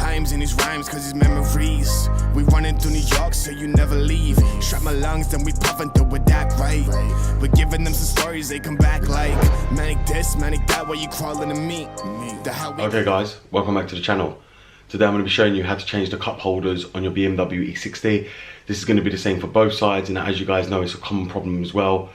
times in his rhymes, cause his memories. We running through New York, so you never leave. Strap my lungs, then we puffin' through with that right. But giving them some stories, they come back like manic this, manic that, while you crawling to me. Okay guys, welcome back to the channel. Today I'm going to be showing you how to change the cup holders on your BMW E60. This is going to be the same for both sides, and as you guys know, it's a common problem as well.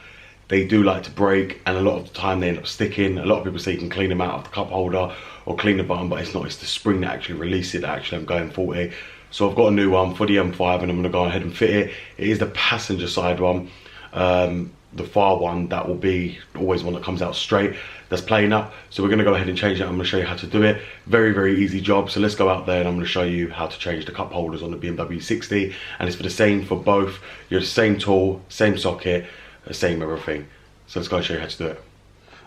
They do like to break, and a lot of the time they end up sticking. A lot of people say you can clean them out of the cup holder or clean the button, but it's not. It's the spring that actually releases it that actually I'm going faulty. So I've got a new one for the M5 and I'm going to go ahead and fit it. It is the passenger side one. The far one, that will be always one that comes out straight, that's playing up. So we're going to go ahead and change it. I'm going to show you how to do it. Very, very easy job. So let's go out there and I'm going to show you how to change the cup holders on the BMW 60. And it's for the same for both. You're the same tool, same socket, same everything. So let's go and show you how to do it.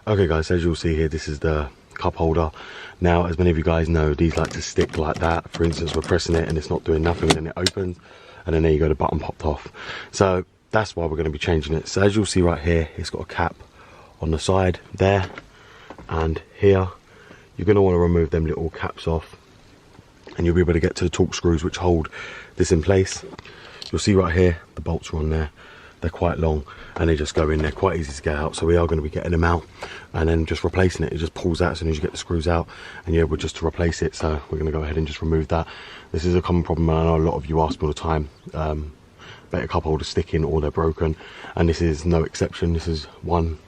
Okay guys, as you'll see here, this is the cup holder. Now, as many of you guys know, these like to stick like that. For instance, we're pressing it and it's not doing nothing, and then it opens, and then there you go, the button popped off. So that's why we're going to be changing it. So as you'll see right here, it's got a cap on the side there and here. You're going to want to remove them little caps off, and you'll be able to get to the torque screws which hold this in place. You'll see right here, the bolts are on there. They're quite long and they just go in there, quite easy to get out. So we are going to be getting them out and then just replacing it. It just pulls out as soon as you get the screws out, and you're able just to replace it. So we're going to go ahead and just remove that. This is a common problem, and I know a lot of you ask me all the time. Better cup holders sticking or they're broken, and this is no exception. This is one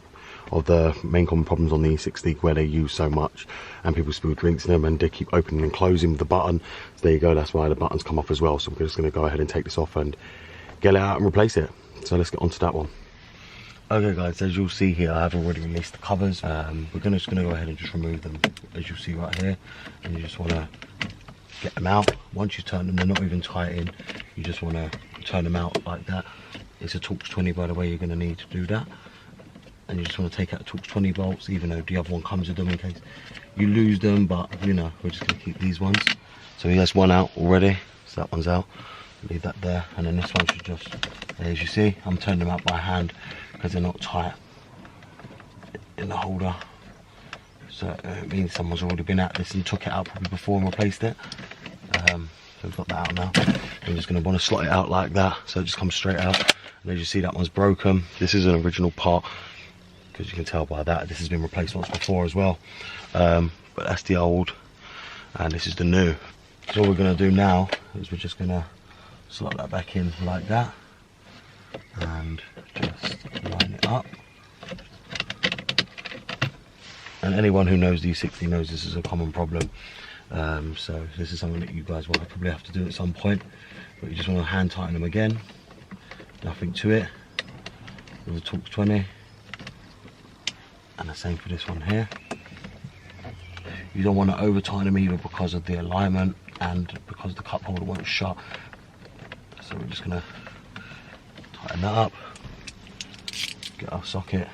of the main common problems on the E60, where they use so much and people spill drinks in them and they keep opening and closing with the button. So there you go, that's why the buttons come off as well. So we're just going to go ahead and take this off and get it out and replace it. So let's get on to that one. Okay guys, as you'll see here, I have already released the covers. We're just going to go ahead and just remove them, as you'll see right here, and you just want to get them out. Once you turn them, they're not even tight in. You just want to turn them out like that. It's a Torx 20, by the way. You're going to need to do that, and you just want to take out the Torx 20 bolts, even though the other one comes with them in case you lose them. But you know, we're just going to keep these ones. So that's one out already, so that one's out. Leave that there, and then this one should just, as you see, I'm turning them out by hand because they're not tight in the holder. So it means someone's already been at this and took it out probably before and replaced it. So we've got that out now. I'm just going to want to slot it out like that, so it just comes straight out. And as you see, that one's broken. This is an original part, because you can tell by that this has been replaced once before as well. But that's the old, and this is the new. So all we're going to do now is we're just going to slot that back in like that and just line it up. And anyone who knows the E60 knows this is a common problem. So this is something that you guys will probably have to do at some point, but you just want to hand tighten them again. Nothing to it with the Torx 20, and the same for this one here. You don't want to over tighten them either, because of the alignment and because the cup holder won't shut. So we're just going to tighten that up, get our socket,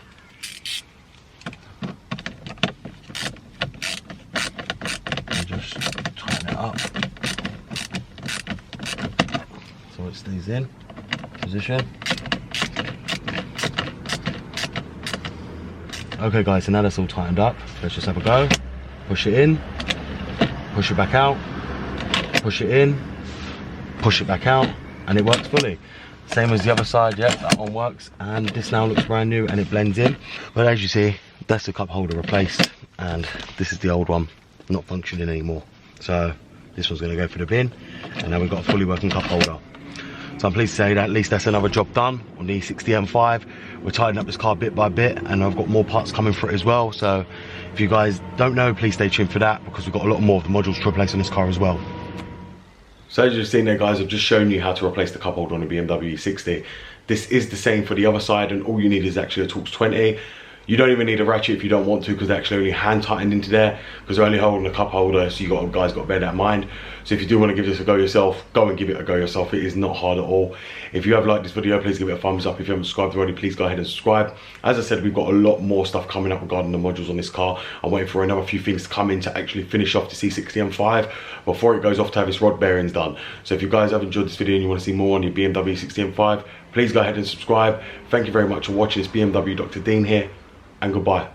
and just tighten it up so it stays in position. Okay guys, so now that's all tightened up, let's just have a go. Push it in, push it back out, push it in, push it back out, and it works fully. Same as the other side. Yep, that one works, and this now looks brand new and it blends in. But as you see, that's the cup holder replaced, and this is the old one not functioning anymore. So this one's going to go for the bin, and now we've got a fully working cup holder. So I'm pleased to say that at least that's another job done on the E60 M5. We're tidying up this car bit by bit, and I've got more parts coming for it as well. So if you guys don't know, please stay tuned for that, because we've got a lot more of the modules to replace on this car as well. So as you've seen there guys, I've just shown you how to replace the cup holder on the BMW E60. This is the same for the other side, and all you need is actually a Torx 20. You don't even need a ratchet if you don't want to, because they're actually only hand tightened into there, because they're only holding a cup holder, so you guys got to bear that in mind. So if you do want to give this a go yourself, go and give it a go yourself. It is not hard at all. If you have liked this video, please give it a thumbs up. If you haven't subscribed already, please go ahead and subscribe. As I said, we've got a lot more stuff coming up regarding the modules on this car. I'm waiting for another few things to come in to actually finish off the C60 M5 before it goes off to have its rod bearings done. So if you guys have enjoyed this video and you want to see more on your BMW 60 M5, please go ahead and subscribe. Thank you very much for watching. It's BMW Dr. Dean here, and goodbye.